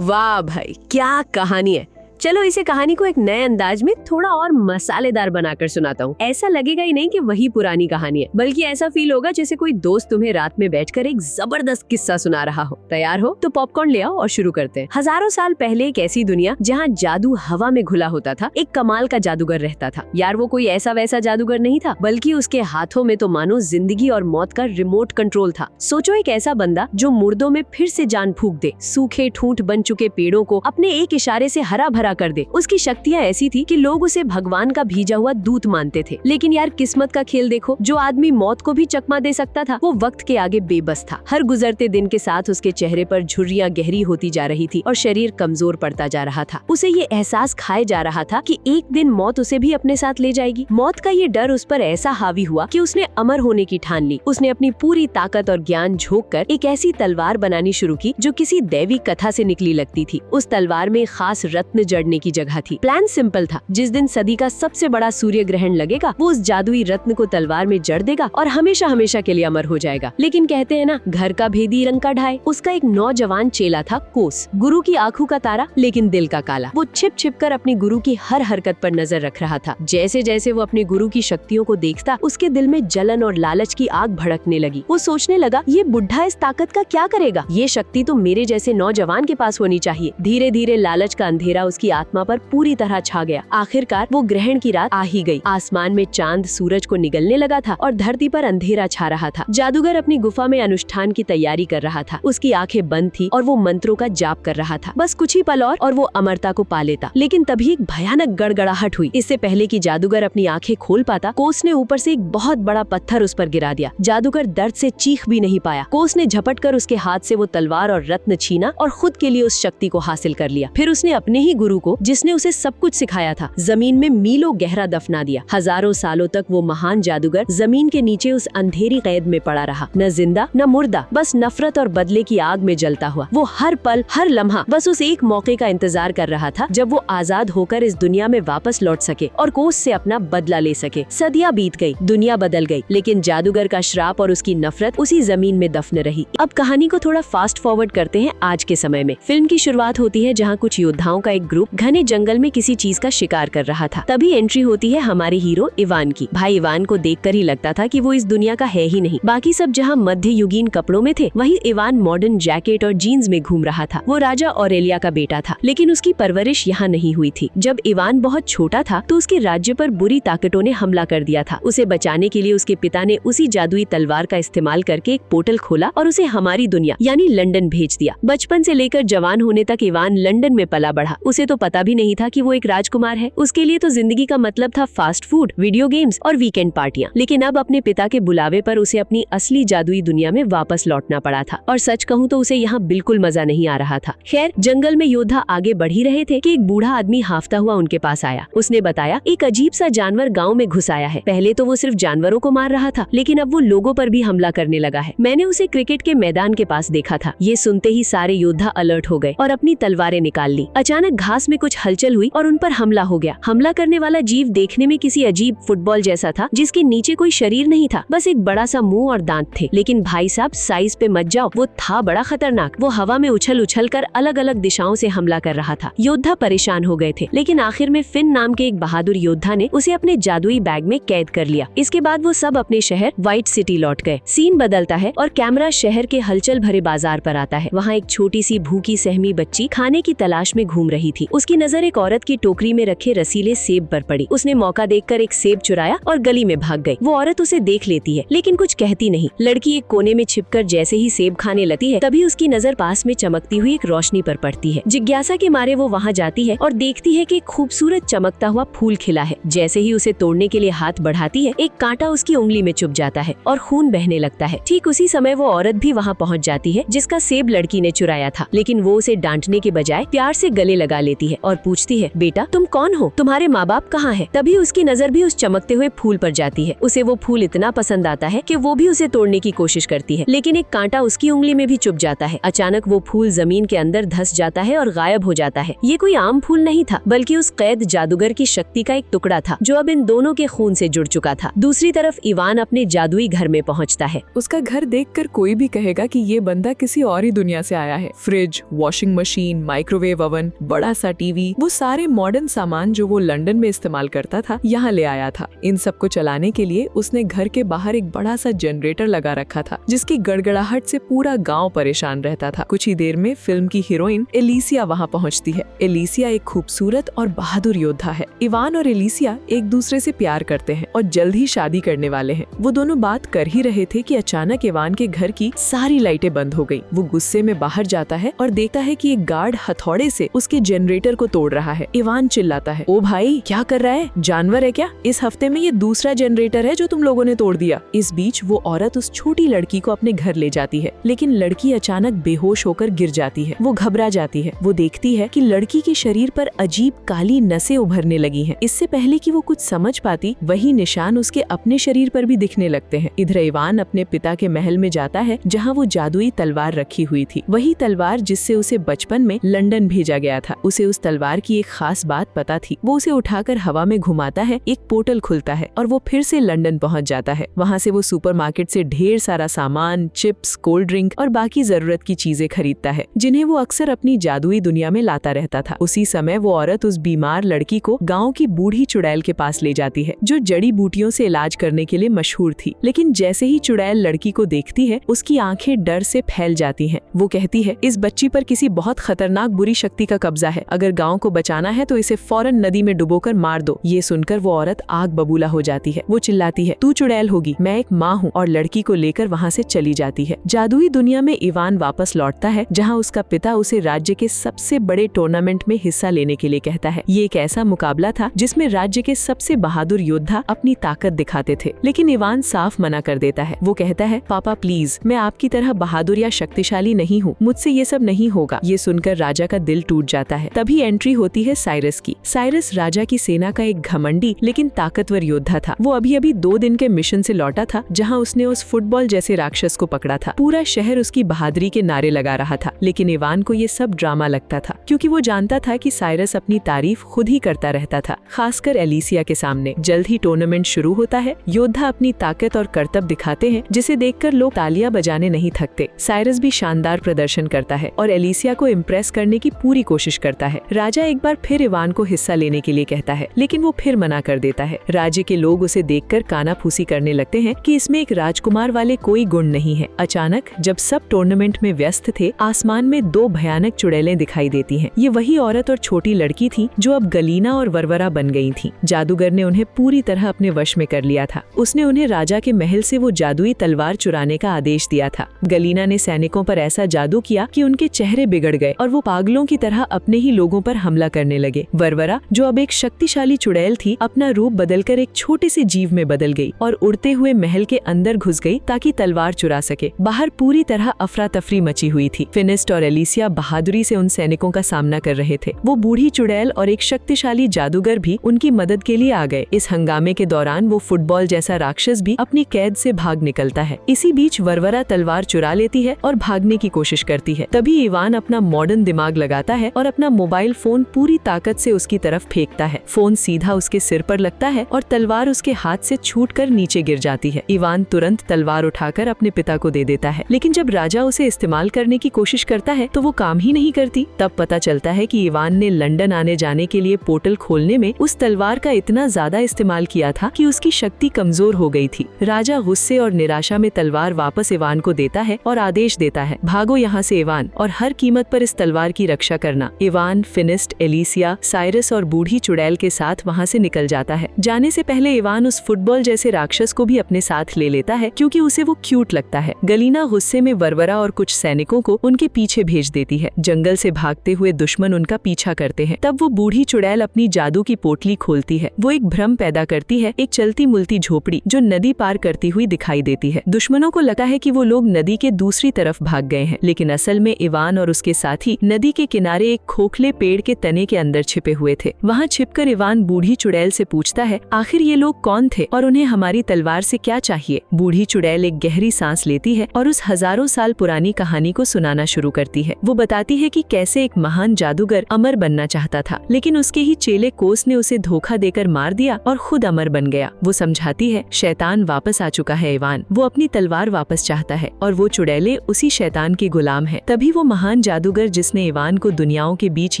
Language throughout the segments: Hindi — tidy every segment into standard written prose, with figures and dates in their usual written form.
वाह भाई, क्या कहानी है। चलो इसे कहानी को एक नए अंदाज में थोड़ा और मसालेदार बनाकर सुनाता हूँ। ऐसा लगेगा ही नहीं कि वही पुरानी कहानी है, बल्कि ऐसा फील होगा जैसे कोई दोस्त तुम्हें रात में बैठकर एक जबरदस्त किस्सा सुना रहा हो। तैयार हो तो पॉपकॉर्न ले आओ और शुरू करते हैं। हजारों साल पहले एक ऐसी दुनिया जहाँ जादू हवा में घुला होता था, एक कमाल का जादूगर रहता था। यार वो कोई ऐसा वैसा जादूगर नहीं था, बल्कि उसके हाथों में तो मानो जिंदगी और मौत का रिमोट कंट्रोल था। सोचो एक ऐसा बंदा जो मुर्दों में फिर से जान फूंक दे, सूखे ठूंठ बन चुके पेड़ों को अपने एक इशारे से हरा भरा कर दे। उसकी शक्तियां ऐसी थी कि लोग उसे भगवान का भेजा हुआ दूत मानते थे। लेकिन यार किस्मत का खेल देखो, जो आदमी मौत को भी चकमा दे सकता था वो वक्त के आगे बेबस था। हर गुजरते दिन के साथ उसके चेहरे पर झुर्रियां गहरी होती जा रही थी और शरीर कमजोर पड़ता जा रहा था। उसे ये एहसास खाए जा रहा था कि एक दिन मौत उसे भी अपने साथ ले जाएगी। मौत का ये डर उस पर ऐसा हावी हुआ कि उसने अमर होने की ठान ली। उसने अपनी पूरी ताकत और ज्ञान झोंक कर एक ऐसी तलवार बनानी शुरू की जो किसी दैवी कथा से निकली लगती थी। उस तलवार में खास रत्न जड़ने की जगह थी। प्लान सिंपल था, जिस दिन सदी का सबसे बड़ा सूर्य ग्रहण लगेगा वो उस जादुई रत्न को तलवार में जड़ देगा और हमेशा हमेशा के लिए अमर हो जाएगा। लेकिन कहते हैं ना, घर का भेदी रंग का ढाई। उसका एक नौजवान चेला था कोस, गुरु की आंखों का तारा लेकिन दिल का काला। वो छिप छिप कर अपनी गुरु की हर हरकत पर नजर रख रहा था। जैसे जैसे वो अपने गुरु की शक्तियों को देखता, उसके दिल में जलन और लालच की आग भड़कने लगी। वो सोचने लगा, ये बुढ़ा इस ताकत का क्या करेगा? ये शक्ति तो मेरे जैसे नौजवान के पास होनी चाहिए। धीरे धीरे लालच का अंधेरा उसकी आत्मा पर पूरी तरह छा गया। आखिरकार वो ग्रहण की रात आ ही गई। आसमान में चांद सूरज को निगलने लगा था और धरती पर अंधेरा छा रहा था। जादूगर अपनी गुफा में अनुष्ठान की तैयारी कर रहा था। उसकी आंखें बंद थी और वो मंत्रों का जाप कर रहा था। बस कुछ ही पल और वो अमरता को पा लेता। लेकिन तभी एक भयानक गड़गड़ाहट हुई। इससे पहले कि जादूगर अपनी आंखें खोल पाता, कोस ने ऊपर से एक बहुत बड़ा पत्थर उस पर गिरा दिया। जादूगर दर्द से चीख भी नहीं पाया। कोस ने झपटकर उसके हाथ से वो तलवार और रत्न छीना और खुद के लिए उस शक्ति को हासिल कर लिया। फिर उसने अपने ही गुरु को, जिसने उसे सब कुछ सिखाया था, जमीन में मीलों गहरा दफना दिया। हजारों सालों तक वो महान जादूगर जमीन के नीचे उस अंधेरी कैद में पड़ा रहा, न जिंदा न मुर्दा, बस नफरत और बदले की आग में जलता हुआ। वो हर पल हर लम्हा बस उस एक मौके का इंतजार कर रहा था जब वो आजाद होकर इस दुनिया में वापस लौट सके और कोस से अपना बदला ले सके। सदियां बीत गई, दुनिया बदल गई, लेकिन जादूगर का श्राप और उसकी नफरत उसी जमीन में दफन रही। अब कहानी को थोड़ा फास्ट फॉरवर्ड करते हैं आज के समय में। फिल्म की शुरुआत होती है जहाँ कुछ योद्धाओं का एक ग्रुप घने जंगल में किसी चीज का शिकार कर रहा था। तभी एंट्री होती है हमारे हीरो इवान की। भाई इवान को देखकर ही लगता था कि वो इस दुनिया का है ही नहीं। बाकी सब जहाँ मध्ययुगीन कपड़ों में थे, वहीं इवान मॉडर्न जैकेट और जीन्स में घूम रहा था। वो राजा ऑरेलिया का बेटा था, लेकिन उसकी परवरिश यहाँ नहीं हुई थी। जब इवान बहुत छोटा था तो उसके राज्य पर बुरी ताकतों ने हमला कर दिया था। उसे बचाने के लिए उसके पिता ने उसी जादुई तलवार का इस्तेमाल करके एक पोर्टल खोला और उसे हमारी दुनिया यानी लंदन भेज दिया। बचपन से लेकर जवान होने तक इवान लंदन में पला बढ़ा। उसे तो पता भी नहीं था कि वो एक राजकुमार है। उसके लिए तो जिंदगी का मतलब था फास्ट फूड, वीडियो गेम्स और वीकेंड पार्टियां। लेकिन अब अपने पिता के बुलावे पर उसे अपनी असली जादुई दुनिया में वापस लौटना पड़ा था। और सच कहूँ तो उसे यहाँ बिल्कुल मजा नहीं आ रहा था। खैर, जंगल में योद्धा आगे बढ़ ही रहे थे कि एक बूढ़ा आदमी हाफता हुआ उनके पास आया। उसने बताया, एक अजीब सा जानवर गाँव में घुस आया है। पहले तो वो सिर्फ जानवरों को मार रहा था, लेकिन अब वो लोगों पर भी हमला करने लगा है। मैंने उसे क्रिकेट के मैदान के पास देखा था। ये सुनते ही सारे योद्धा अलर्ट हो गए और अपनी तलवारें निकाल ली। अचानक घास में कुछ हलचल हुई और उन पर हमला हो गया। हमला करने वाला जीव देखने में किसी अजीब फुटबॉल जैसा था, जिसके नीचे कोई शरीर नहीं था, बस एक बड़ा सा मुंह और दांत थे। लेकिन भाई साहब, साइज पे मत जाओ, वो था बड़ा खतरनाक। वो हवा में उछल उछल कर अलग अलग दिशाओं से हमला कर रहा था। योद्धा परेशान हो गए थे, लेकिन आखिर में फिन नाम के एक बहादुर योद्धा ने उसे अपने जादुई बैग में कैद कर लिया। इसके बाद वो सब अपने शहर व्हाइट सिटी लौट गए। सीन बदलता है और कैमरा शहर के हलचल भरे बाजार पर आता है। वहाँ एक छोटी सी भूखी सहमी बच्ची खाने की तलाश में घूम रही थी। उसकी नजर एक औरत की टोकरी में रखे रसीले सेब पर पड़ी। उसने मौका देखकर एक सेब चुराया और गली में भाग गई। वो औरत उसे देख लेती है, लेकिन कुछ कहती नहीं। लड़की एक कोने में छिपकर जैसे ही सेब खाने लगती है, तभी उसकी नजर पास में चमकती हुई एक रोशनी पर पड़ती है। जिज्ञासा के मारे वो वहाँ जाती है और देखती है कि एक खूबसूरत चमकता हुआ फूल खिला है। जैसे ही उसे तोड़ने के लिए हाथ बढ़ाती है, एक कांटा उसकी उंगली में चुभ जाता है और खून बहने लगता है। ठीक उसी समय वो औरत भी वहाँ पहुँच जाती है जिसका सेब लड़की ने चुराया था, लेकिन वो उसे डांटने के बजाय प्यार से गले लगा लेती देती है और पूछती है, बेटा तुम कौन हो, तुम्हारे माँ बाप कहाँ है? तभी उसकी नजर भी उस चमकते हुए फूल पर जाती है। उसे वो फूल इतना पसंद आता है कि वो भी उसे तोड़ने की कोशिश करती है, लेकिन एक कांटा उसकी उंगली में भी चुभ जाता है। अचानक वो फूल जमीन के अंदर धंस जाता है और गायब हो जाता है। ये कोई आम फूल नहीं था, बल्कि उस कैद जादूगर की शक्ति का एक टुकड़ा था जो अब इन दोनों के खून से जुड़ चुका था। दूसरी तरफ इवान अपने जादुई घर में पहुंचता है। उसका घर देखकर कोई भी कहेगा कि ये बंदा किसी और ही दुनिया से आया है। Fridge, washing machine, microwave oven, बड़ा सा टीवी, वो सारे मॉडर्न सामान जो वो लंदन में इस्तेमाल करता था यहाँ ले आया था। इन सबको चलाने के लिए उसने घर के बाहर एक बड़ा सा जनरेटर लगा रखा था, जिसकी गड़गड़ाहट से पूरा गांव परेशान रहता था। कुछ ही देर में फिल्म की हीरोइन एलिसिया वहाँ पहुँचती है। एलिसिया एक खूबसूरत और बहादुर योद्धा है। इवान और एलिसिया एक दूसरे से प्यार करते हैं और जल्द ही शादी करने वाले हैं। वो दोनों बात कर ही रहे थे कि अचानक इवान के घर की सारी लाइटें बंद हो गई। वो गुस्से में बाहर जाता है और देखता है कि एक गार्ड हथौड़े से उसके जनरेटर को तोड़ रहा है। इवान चिल्लाता है, ओ भाई क्या कर रहा है, जानवर है क्या? इस हफ्ते में ये दूसरा जनरेटर है जो तुम लोगों ने तोड़ दिया। इस बीच वो औरत उस छोटी लड़की को अपने घर ले जाती है, लेकिन लड़की अचानक बेहोश होकर गिर जाती है। वो घबरा जाती है। वो देखती है कि लड़की के शरीर पर अजीब काली नसें उभरने लगी हैं। इससे पहले कि वो कुछ समझ पाती, वही निशान उसके अपने शरीर पर भी दिखने लगते हैं। इधर इवान अपने पिता के महल में जाता है, जहाँ वो जादुई तलवार रखी हुई थी, वही तलवार जिससे उसे बचपन में लंदन भेजा गया था। उसे उस तलवार की एक खास बात पता थी। वो उसे उठाकर हवा में घुमाता है, एक पोर्टल खुलता है और वो फिर से लंदन पहुंच जाता है। वहाँ से वो सुपरमार्केट से ढेर सारा सामान, चिप्स, कोल्ड ड्रिंक और बाकी जरूरत की चीजें खरीदता है, जिन्हें वो अक्सर अपनी जादुई दुनिया में लाता रहता था। उसी समय वो औरत उस बीमार लड़की को गाँव की बूढ़ी चुड़ैल के पास ले जाती है, जो जड़ी बूटियों से इलाज करने के लिए मशहूर थी। लेकिन जैसे ही चुड़ैल लड़की को देखती है, उसकी आंखें डर से फैल जाती हैं। वो कहती है, इस बच्ची पर किसी बहुत खतरनाक बुरी शक्ति का कब्जा है। अगर गांव को बचाना है तो इसे फौरन नदी में डुबोकर मार दो। ये सुनकर वो औरत आग बबूला हो जाती है। वो चिल्लाती है, तू चुड़ैल होगी, मैं एक माँ हूँ, और लड़की को लेकर वहाँ से चली जाती है। जादुई दुनिया में इवान वापस लौटता है, जहाँ उसका पिता उसे राज्य के सबसे बड़े टूर्नामेंट में हिस्सा लेने के लिए कहता है। ये एक ऐसा मुकाबला था जिसमें राज्य के सबसे बहादुर योद्धा अपनी ताकत दिखाते थे, लेकिन इवान साफ मना कर देता है। वो कहता है, पापा प्लीज, मैं आपकी तरह बहादुर या शक्तिशाली नहीं हूँ, मुझसे ये सब नहीं होगा। ये सुनकर राजा का दिल टूट जाता है। तभी एंट्री होती है साइरस की। साइरस राजा की सेना का एक घमंडी लेकिन ताकतवर योद्धा था। वो अभी अभी 2 दिन के मिशन से लौटा था, जहाँ उसने उस फुटबॉल जैसे राक्षस को पकड़ा था। पूरा शहर उसकी बहादुरी के नारे लगा रहा था, लेकिन इवान को ये सब ड्रामा लगता था, क्योंकि वो जानता था कि साइरस अपनी तारीफ खुद ही करता रहता था, खासकर एलिसिया के सामने। जल्द ही टूर्नामेंट शुरू होता है। योद्धा अपनी ताकत और करतब दिखाते हैं, जिसे देखकर लोग तालियां बजाने नहीं थकते। साइरस भी शानदार प्रदर्शन करता है और एलिसिया को इम्प्रेस करने की पूरी कोशिश करता है। राजा एक बार फिर इवान को हिस्सा लेने के लिए कहता है, लेकिन वो फिर मना कर देता है। राज्य के लोग उसे देखकर कानाफूसी करने लगते हैं कि इसमें एक राजकुमार वाले कोई गुण नहीं है। अचानक जब सब टूर्नामेंट में व्यस्त थे, आसमान में 2 भयानक चुड़ैलें दिखाई देती हैं। ये वही औरत और छोटी लड़की थी जो अब गलीना और वरवरा बन गई थी। जादूगर ने उन्हें पूरी तरह अपने वश में कर लिया था। उसने उन्हें राजा के महल से वो जादुई तलवार चुराने का आदेश दिया था। गलीना ने सैनिकों पर ऐसा जादू किया कि उनके चेहरे बिगड़ गए और वो पागलों की तरह अपने ही लोगों पर हमला करने लगे। वरवरा, जो अब एक शक्तिशाली चुड़ैल थी, अपना रूप बदलकर एक छोटे से जीव में बदल गई और उड़ते हुए महल के अंदर घुस गई ताकि तलवार चुरा सके। बाहर पूरी तरह अफरा तफरी मची हुई थी। फिनिस्ट और एलिसिया बहादुरी से उन सैनिकों का सामना कर रहे थे। वो बूढ़ी चुड़ैल और एक शक्तिशाली जादूगर भी उनकी मदद के लिए आ गए। इस हंगामे के दौरान वो फुटबॉल जैसा राक्षस भी अपनी कैद से भाग निकलता है। इसी बीच वरवरा तलवार चुरा लेती है और भागने की कोशिश करती है। तभी इवान अपना मॉडर्न दिमाग लगाता है और अपना मोबाइल फोन पूरी ताकत से उसकी तरफ फेंकता है। फोन सीधा उसके सिर पर लगता है और तलवार उसके हाथ से छूटकर नीचे गिर जाती है। इवान तुरंत तलवार उठाकर अपने पिता को दे देता है, लेकिन जब राजा उसे इस्तेमाल करने की कोशिश करता है तो वो काम ही नहीं करती। तब पता चलता है कि इवान ने लंदन आने जाने के लिए पोर्टल खोलने में उस तलवार का इतना ज्यादा इस्तेमाल किया था कि उसकी शक्ति कमजोर हो गई थी। राजा गुस्से और निराशा में तलवार वापस इवान को देता है और आदेश देता है, भागो यहाँ से इवान, और हर कीमत पर इस तलवार की रक्षा करना। इवान, फिनिस्ट, एलिसिया, साइरस और बूढ़ी चुड़ैल के साथ वहाँ से निकल जाता है। जाने से पहले इवान उस फुटबॉल जैसे राक्षस को भी अपने साथ ले लेता है, क्योंकि उसे वो क्यूट लगता है। गलीना गुस्से में वरवरा और कुछ सैनिकों को उनके पीछे भेज देती है। जंगल से भागते हुए दुश्मन उनका पीछा करते हैं। तब वो बूढ़ी चुड़ैल अपनी जादू की पोटली खोलती है। वो एक भ्रम पैदा करती है, एक चलती मुलती झोपड़ी जो नदी पार करती हुई दिखाई देती है। दुश्मनों को लगता है कि वो लोग नदी के दूसरी तरफ भाग गए हैं, लेकिन असल में इवान और उसके साथी नदी के किनारे एक खोखले बर्फीले पेड़ के तने के अंदर छिपे हुए थे। वहाँ छिपकर इवान बूढ़ी चुड़ैल से पूछता है, आखिर ये लोग कौन थे और उन्हें हमारी तलवार से क्या चाहिए। बूढ़ी चुड़ैल एक गहरी सांस लेती है और उस हजारों साल पुरानी कहानी को सुनाना शुरू करती है। वो बताती है कि कैसे एक महान जादूगर अमर बनना चाहता था, लेकिन उसके ही चेले कोस ने उसे धोखा देकर मार दिया और खुद अमर बन गया। वो समझाती है, शैतान वापस आ चुका है इवान, वो अपनी तलवार वापस चाहता है और वो चुड़ैलें उसी शैतान की गुलाम है। तभी वो महान जादूगर जिसने इवान को दुनियाओं के बीच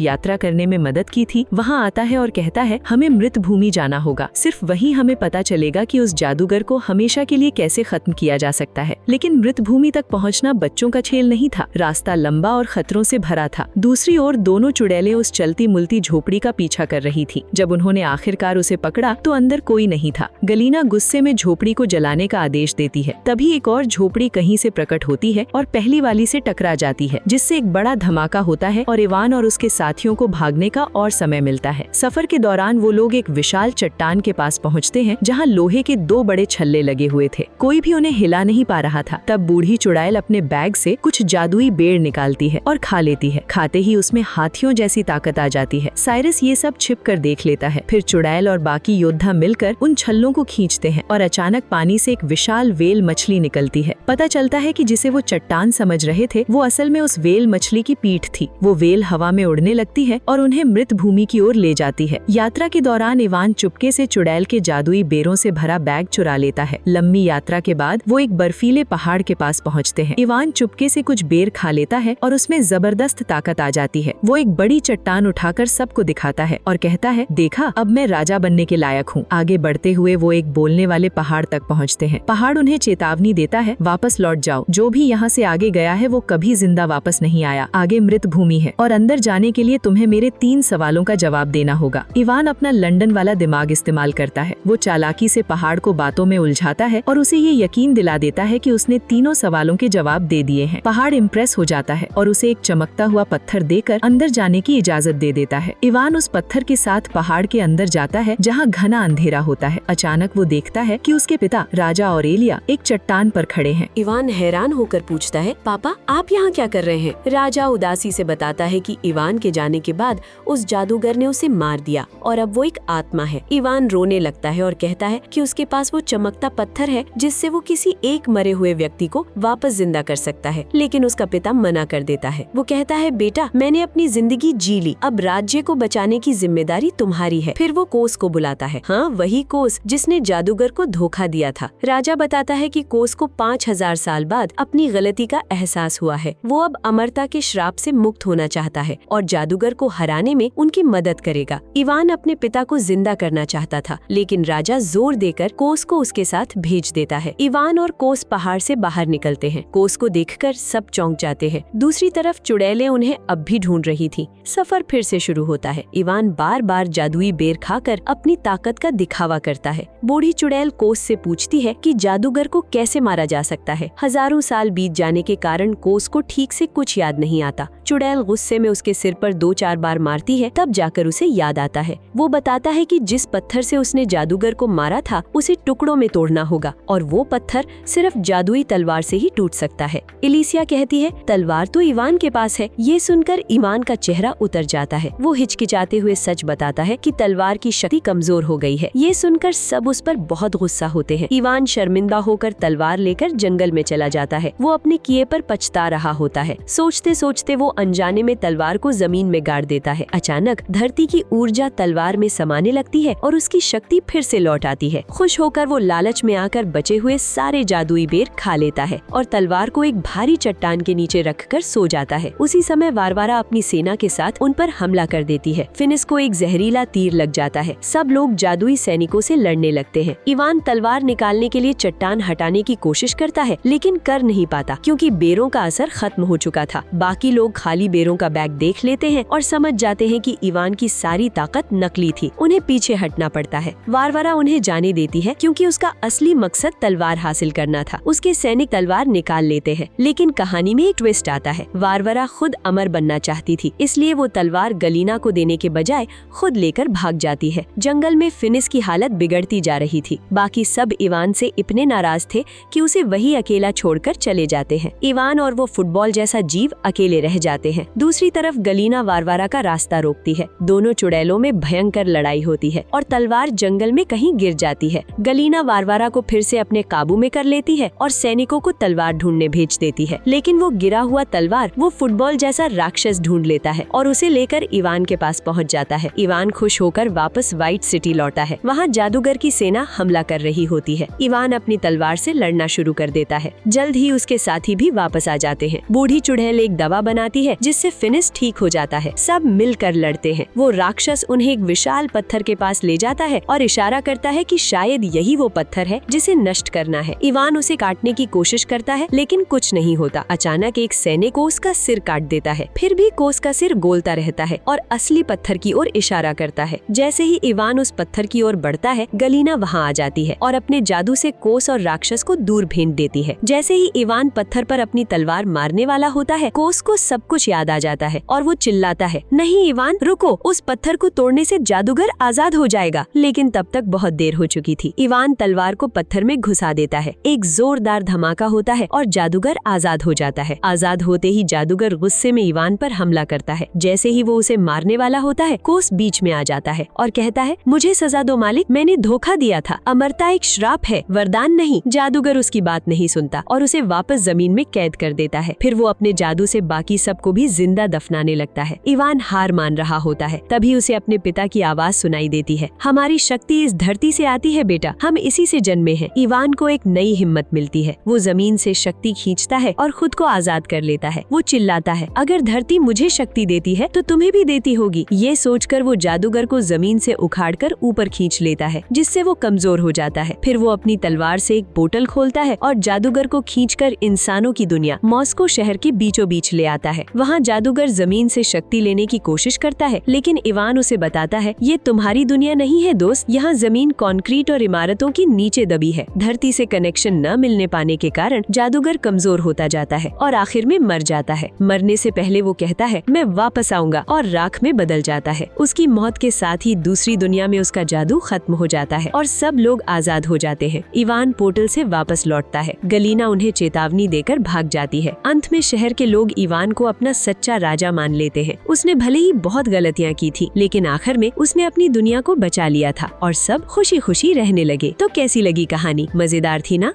यात्रा करने में मदद की थी वहाँ आता है और कहता है, हमें मृत भूमि जाना होगा। सिर्फ वहीं हमें पता चलेगा कि उस जादूगर को हमेशा के लिए कैसे खत्म किया जा सकता है। लेकिन मृत भूमि तक पहुँचना बच्चों का खेल नहीं था। रास्ता लंबा और खतरों से भरा था। दूसरी ओर दोनों चुड़ैलें उस चलती मुलती झोपड़ी का पीछा कर रही थी। जब उन्होंने आखिरकार उसे पकड़ा तो अंदर कोई नहीं था। गलीना गुस्से में झोपड़ी को जलाने का आदेश देती है। तभी एक और झोपड़ी कहीं से प्रकट होती है और पहली वाली से टकरा जाती है, जिससे एक बड़ा धमाका होता है और इवान और उसके साथियों को भागने का और समय मिलता है। सफर के दौरान वो लोग एक विशाल चट्टान के पास पहुँचते हैं जहाँ लोहे के 2 बड़े छल्ले लगे हुए थे। कोई भी उन्हें हिला नहीं पा रहा था। तब बूढ़ी चुड़ैल अपने बैग से कुछ जादुई बेर निकालती है और खा लेती है। खाते ही उसमें हाथियों जैसी ताकत आ जाती है। साइरस ये सब छिप कर देख लेता है। फिर चुड़ैल और बाकी योद्धा मिलकर उन छल्लों को खींचते हैं और अचानक पानी से एक विशाल वेल मछली निकलती है। पता चलता है कि जिसे वो चट्टान समझ रहे थे वो असल में उस वेल मछली की पीठ थी। वो वेल हवा में उड़ने लगती है और उन्हें मृत भूमि की ओर ले जाती है। यात्रा के दौरान इवान चुपके से चुड़ैल के जादुई बेरों से भरा बैग चुरा लेता है। लंबी यात्रा के बाद वो एक बर्फीले पहाड़ के पास पहुँचते हैं। इवान चुपके से कुछ बेर खा लेता है और उसमें जबरदस्त ताकत आ जाती है। वो एक बड़ी चट्टान उठाकर सबको दिखाता है और कहता है, देखा, अब मैं राजा बनने के लायक हूँ। आगे बढ़ते हुए वो एक बोलने वाले पहाड़ तक पहुँचते हैं। पहाड़ उन्हें चेतावनी देता है, वापस लौट जाओ। जो भी यहाँ से आगे गया है वो कभी जिंदा वापस नहीं आया। आगे मृत भूमि है और अंदर जाने के लिए तुम्हें मेरे 3 सवालों का जवाब देना होगा। इवान अपना लंदन वाला दिमाग इस्तेमाल करता है। वो चालाकी से पहाड़ को बातों में उलझाता है और उसे ये यकीन दिला देता है कि उसने तीनों सवालों के जवाब दे दिए हैं। पहाड़ इम्प्रेस हो जाता है और उसे एक चमकता हुआ पत्थर देकर अंदर जाने की इजाजत दे देता है। इवान उस पत्थर के साथ पहाड़ के अंदर जाता है जहाँ घना अंधेरा होता है। अचानक वो देखता है कि उसके पिता राजा ऑरेलिया एक चट्टान पर खड़े हैं। इवान हैरान होकर पूछता है, पापा आप यहाँ क्या कर रहे हैं? राजा उदासी से बताता है कि इवान के जाने के बाद उस जादूगर ने उसे मार दिया और अब वो एक आत्मा है। इवान रोने लगता है और कहता है कि उसके पास वो चमकता पत्थर है जिससे वो किसी एक मरे हुए व्यक्ति को वापस जिंदा कर सकता है, लेकिन उसका पिता मना कर देता है। वो कहता है, बेटा मैंने अपनी जिंदगी जी ली, अब राज्य को बचाने की जिम्मेदारी तुम्हारी है। फिर वो कोस को बुलाता है। हाँ, वही कोस जिसने जादूगर को धोखा दिया था। राजा बताता है कि कोस को 5000 साल बाद अपनी गलती का एहसास हुआ है। वो अब अमरता के श्राप से मुक्त होना चाहता है और जादूगर को हराने में उनकी मदद करेगा। इवान अपने पिता को जिंदा करना चाहता था, लेकिन राजा जोर देकर कोस को उसके साथ भेज देता है। इवान और कोस पहाड़ से बाहर निकलते हैं। कोस को देखकर सब चौंक जाते हैं। दूसरी तरफ चुड़ैलें उन्हें अब भी ढूंढ रही थी। सफर फिर से शुरू होता है। इवान बार बार जादुई बेर खाकर अपनी ताकत का दिखावा करता है। बूढ़ी चुड़ैल कोस से पूछती है कि जादूगर को कैसे मारा जा सकता है। हजारों साल बीत जाने के कारण कोस को ठीक से कुछ याद नहीं आता। चुड़ैल गुस्से में उसके सिर पर 2-4 बार मारती है, तब जाकर उसे याद आता है। वो बताता है कि जिस पत्थर से उसने जादूगर को मारा था उसे टुकड़ों में तोड़ना होगा और वो पत्थर सिर्फ जादुई तलवार से ही टूट सकता है। एलिसिया कहती है, तलवार तो इवान के पास है। ये सुनकर इवान का चेहरा उतर जाता है। वो हिचकिचाते हुए सच बताता है कि तलवार की शक्ति कमजोर हो गई है। ये सुनकर सब उस पर बहुत गुस्सा होते हैं। इवान शर्मिंदा होकर तलवार लेकर जंगल में चला जाता है। वो अपने किए पर पछता रहा होता है। सोचते सोचते वो अनजाने में तलवार को जमीन में गाड़ देता है। अचानक धरती की ऊर्जा तलवार में समाने लगती है और उसकी शक्ति फिर से लौट आती है। खुश होकर वो लालच में आकर बचे हुए सारे जादुई बेर खा लेता है और तलवार को एक भारी चट्टान के नीचे रखकर सो जाता है। उसी समय वारवारा अपनी सेना के साथ उन पर हमला कर देती है। फिनिस को एक जहरीला तीर लग जाता है। सब लोग जादुई सैनिकों से लड़ने लगते हैं। इवान तलवार निकालने के लिए चट्टान हटाने की कोशिश करता है, लेकिन कर नहीं पाता क्योंकि बेरों का असर खत्म हो चुका था। बाकी लोग खाली बेरों का बैग देख लेते हैं और समझ जाते हैं कि इवान की सारी ताकत नकली थी। उन्हें पीछे हटना पड़ता है। वारवारा उन्हें जाने देती है क्योंकि उसका असली मकसद तलवार हासिल करना था। उसके सैनिक तलवार निकाल लेते हैं, लेकिन कहानी में एक ट्विस्ट आता है। वारवारा खुद अमर बनना चाहती थी, इसलिए वो तलवार गलीना को देने के बजाय खुद लेकर भाग जाती है। जंगल में फिनिस की हालत बिगड़ती जा रही थी। बाकी सब इवान से इतने नाराज थे कि उसे वही अकेला छोड़कर चले जाते हैं। इवान और वो फुटबॉल जैसा जीव अकेले रह जाते हैं। दूसरी तरफ गलीना गलीना वारवारा का रास्ता रोकती है। दोनों चुड़ैलों में भयंकर लड़ाई होती है और तलवार जंगल में कहीं गिर जाती है। गलीना वारवारा को फिर से अपने काबू में कर लेती है और सैनिकों को तलवार ढूंढने भेज देती है, लेकिन वो गिरा हुआ तलवार वो फुटबॉल जैसा राक्षस ढूंढ लेता है और उसे लेकर इवान के पास पहुंच जाता है। इवान खुश होकर वापस व्हाइट सिटी लौटा है। वहाँ जादूगर की सेना हमला कर रही होती है। इवान अपनी तलवार से लड़ना शुरू कर देता है। जल्द ही उसके साथी भी वापस आ जाते हैं। बूढ़ी चुड़ैल एक दवा बनाती है जिससे फिनिस ठीक हो जाता है। सब मिलकर लड़ते हैं। वो राक्षस उन्हें एक विशाल पत्थर के पास ले जाता है और इशारा करता है कि शायद यही वो पत्थर है जिसे नष्ट करना है। इवान उसे काटने की कोशिश करता है, लेकिन कुछ नहीं होता। अचानक एक सैनिक कोस का सिर काट देता है। फिर भी कोस का सिर गोलता रहता है और असली पत्थर की ओर इशारा करता है। जैसे ही इवान उस पत्थर की ओर बढ़ता है, गलीना वहाँ आ जाती है और अपने जादू से कोस और राक्षस को दूर भेज देती है। जैसे ही इवान पत्थर पर अपनी तलवार मारने वाला होता है, कोस को सब कुछ याद आ जाता है और वो चिल्लाता है, नहीं इवान रुको, उस पत्थर को तोड़ने से जादूगर आजाद हो जाएगा। लेकिन तब तक बहुत देर हो चुकी थी। इवान तलवार को पत्थर में घुसा देता है। एक जोरदार धमाका होता है और जादूगर आजाद हो जाता है। आजाद होते ही जादूगर गुस्से में इवान पर हमला करता है। जैसे ही वो उसे मारने वाला होता है, कोस बीच में आ जाता है और कहता है, मुझे सजा दो मालिक, मैंने धोखा दिया था। अमरता एक श्राप है, वरदान नहीं। जादूगर उसकी बात नहीं सुनता और उसे वापस जमीन में कैद कर देता है। फिर वो अपने जादू से बाकी सबको भी जिंदा दफनाने लगता है। इवान हार मान रहा होता है। तभी उसे अपने पिता की आवाज सुनाई देती है, हमारी शक्ति इस धरती से आती है बेटा, हम इसी से जन्मे हैं। इवान को एक नई हिम्मत मिलती है। वो जमीन से शक्ति खींचता है और खुद को आजाद कर लेता है। वो चिल्लाता है, अगर धरती मुझे शक्ति देती है तो तुम्हें भी देती होगी। ये सोचकर वो जादूगर को जमीन से उखाड़कर ऊपर खींच लेता है, जिससे वो कमजोर हो जाता है। फिर वो अपनी तलवार से एक बोतल खोलता है और जादूगर को खींचकर इंसानों की दुनिया मॉस्को शहर के बीचों बीच ले आता है। वहाँ जादूगर जमीन से शक्ति लेने की कोशिश करता है, लेकिन इवान उसे बताता है, ये तुम्हारी दुनिया नहीं है दोस्त, यहाँ जमीन कंक्रीट और इमारतों की नीचे दबी है। धरती से कनेक्शन न मिलने पाने के कारण जादूगर कमजोर होता जाता है और आखिर में मर जाता है। मरने से पहले वो कहता है, मैं वापस आऊंगा, और राख में बदल जाता है। उसकी मौत के साथ ही दूसरी दुनिया में उसका जादू खत्म हो जाता है और सब लोग आजाद हो जाते हैं। इवान पोर्टल से वापस लौटता है। गलीना उन्हें चेतावनी देकर भाग जाती है। अंत में शहर के लोग इवान को अपना सच्चा राजा मान लेते हैं। उसने भले ही बहुत गलतियाँ की थी, लेकिन आखिर में उसने अपनी दुनिया को बचा लिया था और सब खुशी खुशी रहने लगे। तो कैसी लगी कहानी? मजेदार थी ना?